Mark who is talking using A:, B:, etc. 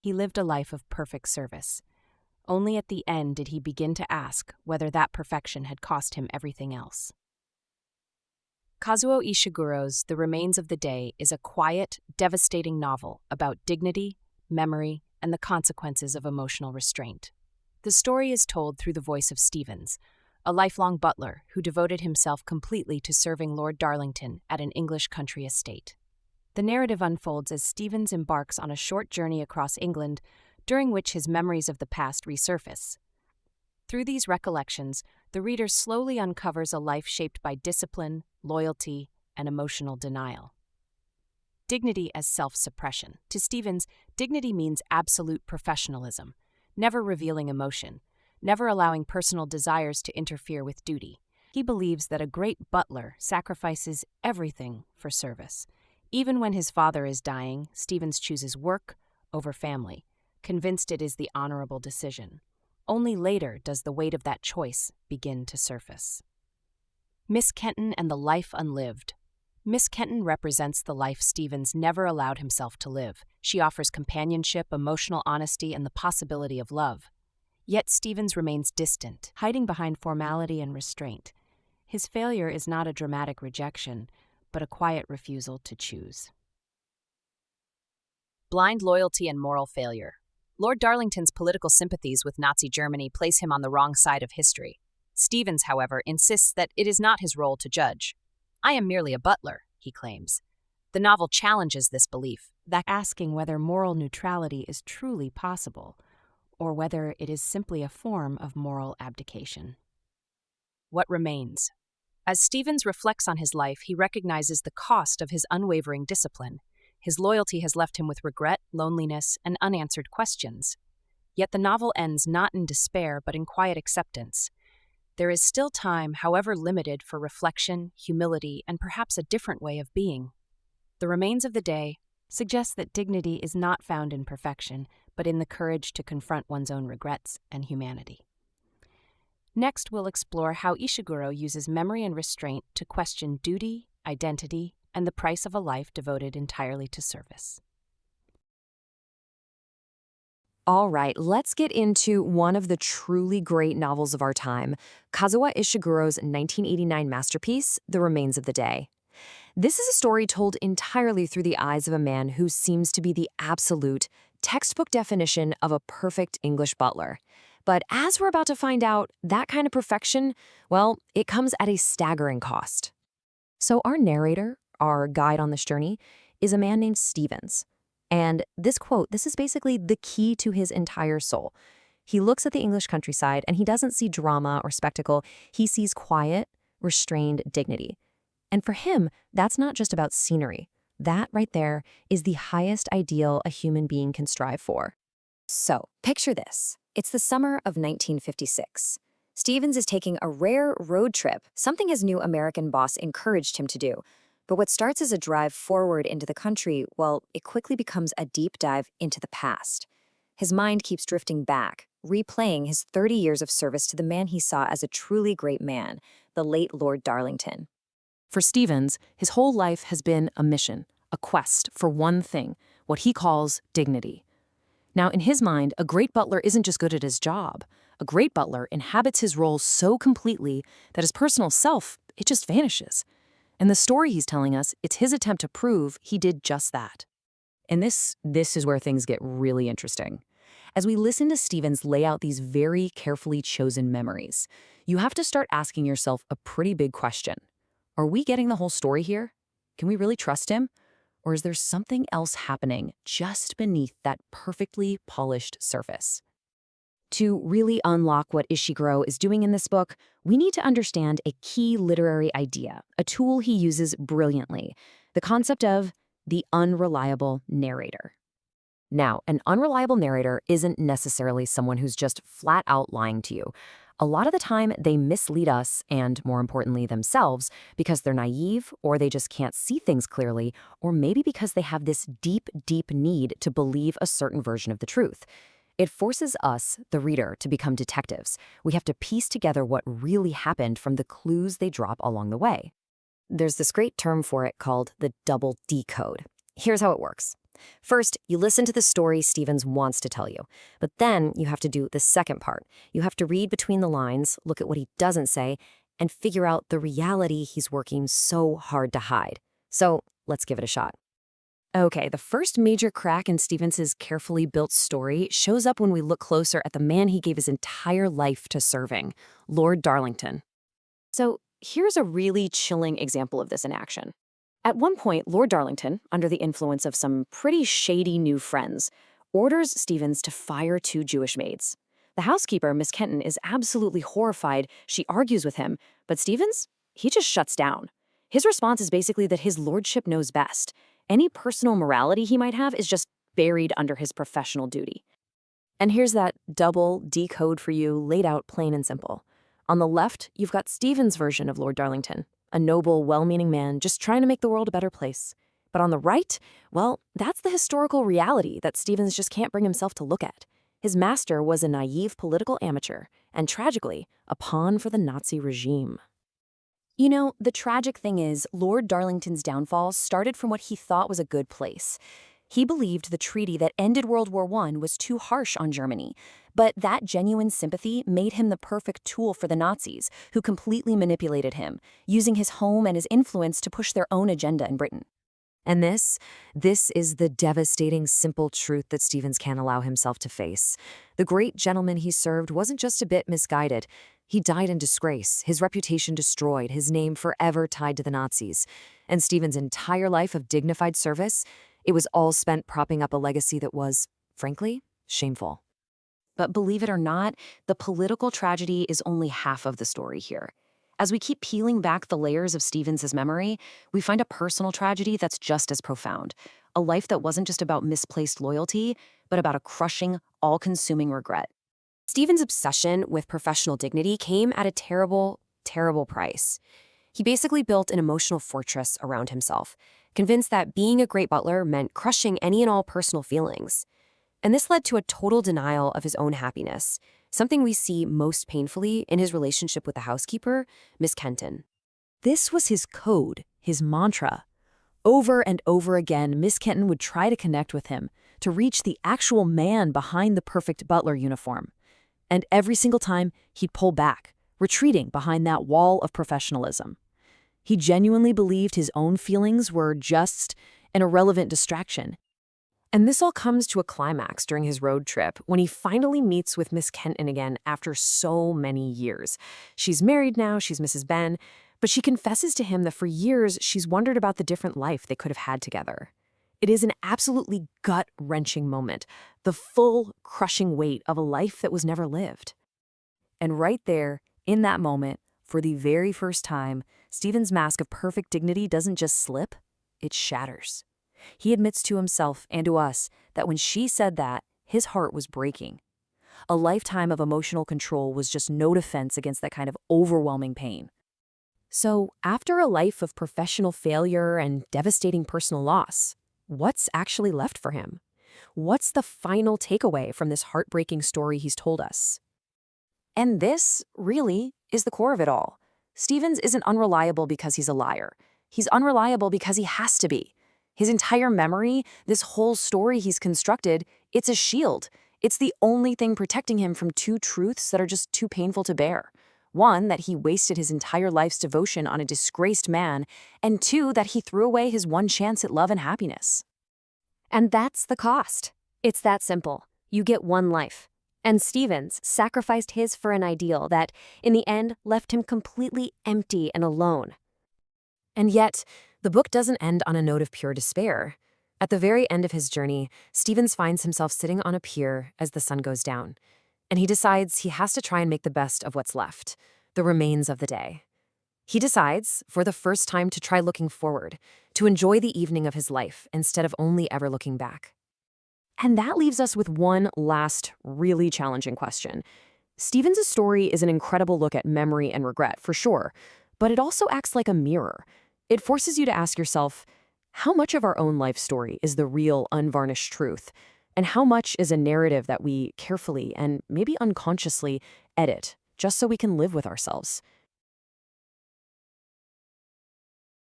A: He lived a life of perfect service. Only at the end did he begin to ask whether that perfection had cost him everything else. Kazuo Ishiguro's The Remains of the Day is a quiet, devastating novel about dignity, memory, and the consequences of emotional restraint. The story is told through the voice of Stevens, a lifelong butler who devoted himself completely to serving Lord Darlington at an English country estate. The narrative unfolds as Stevens embarks on a short journey across England, during which his memories of the past resurface. Through these recollections, the reader slowly uncovers a life shaped by discipline, loyalty, and emotional denial. Dignity as self-suppression. To Stevens, dignity means absolute professionalism, never revealing emotion, never allowing personal desires to interfere with duty. He believes that a great butler sacrifices everything for service. Even when his father is dying, Stevens chooses work over family, convinced it is the honorable decision. Only later does the weight of that choice begin to surface. Miss Kenton and the Life Unlived. Miss Kenton represents the life Stevens never allowed himself to live. She offers companionship, emotional honesty, and the possibility of love. Yet Stevens remains distant, hiding behind formality and restraint. His failure is not a dramatic rejection, but a quiet refusal to choose. Blind loyalty and moral failure. Lord Darlington's political sympathies with Nazi Germany place him on the wrong side of history. Stevens, however, insists that it is not his role to judge. "I am merely a butler," he claims. The novel challenges this belief, that asking whether moral neutrality is truly possible, or whether it is simply a form of moral abdication. What remains? As Stevens reflects on his life, he recognizes the cost of his unwavering discipline. His loyalty has left him with regret, loneliness, and unanswered questions. Yet the novel ends not in despair, but in quiet acceptance. There is still time, however limited, for reflection, humility, and perhaps a different way of being. The Remains of the Day suggests that dignity is not found in perfection, but in the courage to confront one's own regrets and humanity. Next, we'll explore how Ishiguro uses memory and restraint to question duty, identity, and the price of a life devoted entirely to service.
B: All right, let's get into one of the truly great novels of our time, Kazuo Ishiguro's 1989 masterpiece, The Remains of the Day. This is a story told entirely through the eyes of a man who seems to be the absolute textbook definition of a perfect English butler. But as we're about to find out, that kind of perfection, well, it comes at a staggering cost. So our narrator, our guide on this journey, is a man named Stevens. And this quote, this is basically the key to his entire soul. He looks at the English countryside and he doesn't see drama or spectacle. He sees quiet, restrained dignity. And for him, that's not just about scenery. That right there is the highest ideal a human being can strive for. So, picture this. It's the summer of 1956. Stevens is taking a rare road trip, something his new American boss encouraged him to do. But what starts as a drive forward into the country, well, it quickly becomes a deep dive into the past. His mind keeps drifting back, replaying his 30 years of service to the man he saw as a truly great man, the late Lord Darlington.
A: For Stevens, his whole life has been a mission, a quest for one thing, what he calls dignity. Now, in his mind, a great butler isn't just good at his job. A great butler inhabits his role so completely that his personal self, it just vanishes. And the story he's telling us, it's his attempt to prove he did just that. And this is where things get really interesting. As we listen to Stevens lay out these very carefully chosen memories, you have to start asking yourself a pretty big question. Are we getting the whole story here? Can we really trust him? Or is there something else happening just beneath that perfectly polished surface? To really unlock what Ishiguro is doing in this book, we need to understand a key literary idea, a tool he uses brilliantly, the concept of the unreliable narrator. Now, an unreliable narrator isn't necessarily someone who's just flat out lying to you. A lot of the time, they mislead us and, more importantly, themselves because they're naive or they just can't see things clearly, or maybe because they have this deep, deep need to believe a certain version of the truth. It forces us, the reader, to become detectives. We have to piece together what really happened from the clues they drop along the way. There's this great term for it called the double decode. Here's how it works.
B: First, you listen to the story Stevens wants to tell you. But then you have to do the second part. You have to read between the lines, look at what he doesn't say, and figure out the reality he's working so hard to hide. So let's give it a shot. Okay, the first major crack in Stevens's carefully built story shows up when we look closer at the man he gave his entire life to serving, Lord Darlington. So here's a really chilling example of this in action. At one point, Lord Darlington, under the influence of some pretty shady new friends, orders Stevens to fire 2 Jewish maids. The housekeeper, Miss Kenton, is absolutely horrified. She argues with him, but Stevens, he just shuts down. His response is basically that his lordship knows best. Any personal morality he might have is just buried under his professional duty. And here's that double decode for you laid out plain and simple. On the left, you've got Stevens' version of Lord Darlington, a noble, well-meaning man just trying to make the world a better place. But on the right, well, that's the historical reality that Stevens just can't bring himself to look at. His master was a naive political amateur, and tragically, a pawn for the Nazi regime. You know, the tragic thing is, Lord Darlington's downfall started from what he thought was a good place. He believed the treaty that ended World War I was too harsh on Germany, but that genuine sympathy made him the perfect tool for the Nazis, who completely manipulated him, using his home and his influence to push their own agenda in Britain. And this is the devastating, simple truth that Stevens can't allow himself to face. The great gentleman he served wasn't just a bit misguided. He died in disgrace, his reputation destroyed, his name forever tied to the Nazis. And Stevens' entire life of dignified service, it was all spent propping up a legacy that was, frankly, shameful. But believe it or not, the political tragedy is only half of the story here. As we keep peeling back the layers of Stevens' memory, we find a personal tragedy that's just as profound. A life that wasn't just about misplaced loyalty, but about a crushing, all-consuming regret. Stevens' obsession with professional dignity came at a terrible, terrible price. He basically built an emotional fortress around himself, convinced that being a great butler meant crushing any and all personal feelings. And this led to a total denial of his own happiness, something we see most painfully in his relationship with the housekeeper, Miss Kenton. This was his code, his mantra. Over and over again, Miss Kenton would try to connect with him, to reach the actual man behind the perfect butler uniform. And every single time, he'd pull back, retreating behind that wall of professionalism. He genuinely believed his own feelings were just an irrelevant distraction. And this all comes to a climax during his road trip when he finally meets with Miss Kenton again after so many years. She's married now, she's Mrs. Ben, but she confesses to him that for years she's wondered about the different life they could have had together. It is an absolutely gut-wrenching moment, the full, crushing weight of a life that was never lived. And right there, in that moment, for the very first time, Stevens' mask of perfect dignity doesn't just slip, it shatters. He admits to himself and to us that when she said that, his heart was breaking. A lifetime of emotional control was just no defense against that kind of overwhelming pain. So, after a life of professional failure and devastating personal loss, what's actually left for him? What's the final takeaway from this heartbreaking story he's told us? And this, really, is the core of it all. Stevens isn't unreliable because he's a liar. He's unreliable because he has to be. His entire memory, this whole story he's constructed, it's a shield. It's the only thing protecting him from 2 truths that are just too painful to bear. 1, that he wasted his entire life's devotion on a disgraced man, and 2, that he threw away his one chance at love and happiness. And that's the cost. It's that simple. You get one life. And Stevens sacrificed his for an ideal that, in the end, left him completely empty and alone. And yet, the book doesn't end on a note of pure despair. At the very end of his journey, Stevens finds himself sitting on a pier as the sun goes down, and he decides he has to try and make the best of what's left, the remains of the day. He decides, for the first time, to try looking forward, to enjoy the evening of his life instead of only ever looking back. And that leaves us with one last, really challenging question. Stevens' story is an incredible look at memory and regret, for sure, but it also acts like a mirror. It forces you to ask yourself, how much of our own life story is the real, unvarnished truth? And how much is a narrative that we carefully and maybe unconsciously edit, just so we can live with ourselves?